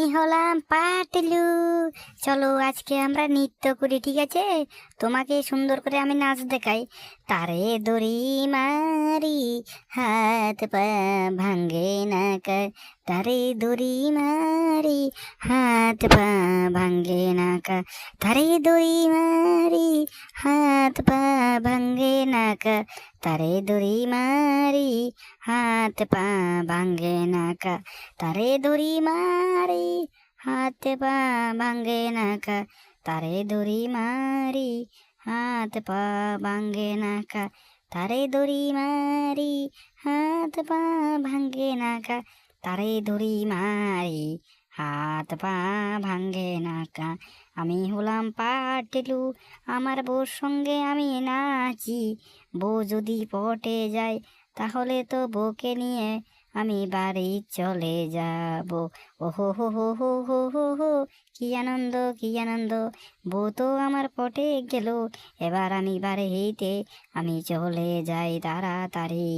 আমি হলাম পাটলু। চলো আজকে আমরা নৃত্য করি, ঠিক আছে? তোমাকে সুন্দর করে আমি নাচ দেখাই। তারে দড়ি মারি, হাত পা ভাঙ্গে না কার। তারে দড়ি মারি, হাত পা ভাঙ্গে না কার। তারে দড়ি মারি, হাত পা ভাঙ্গে না কার। তারে দড়ি মারি, হাত পা ভাঙ্গে না কার। তারে দড়ি মারি, হাত পা ভাঙ্গে না কার। তারে দড়ি মারি, হাত পা ভাঙ্গে না কার। তারে দড়ি মারি, হাত পা ভাঙ্গে না কার। তারে দড়ি মারি, হাত পা ভাঙ্গে না কার। আমি হলাম পাটলু, আমার বউর সঙ্গে আমি নাচি। বউ যদি পটে যায় তাহলে তো বউকে নিয়ে আমি বাড়ি চলে যাব। ও হো হো হো হো হো হো হো, কি আনন্দ কি আনন্দ। বউ তো আমার পটে গেল, এবার আমি বাড়িতে আমি চলে যাই তাড়াতাড়ি।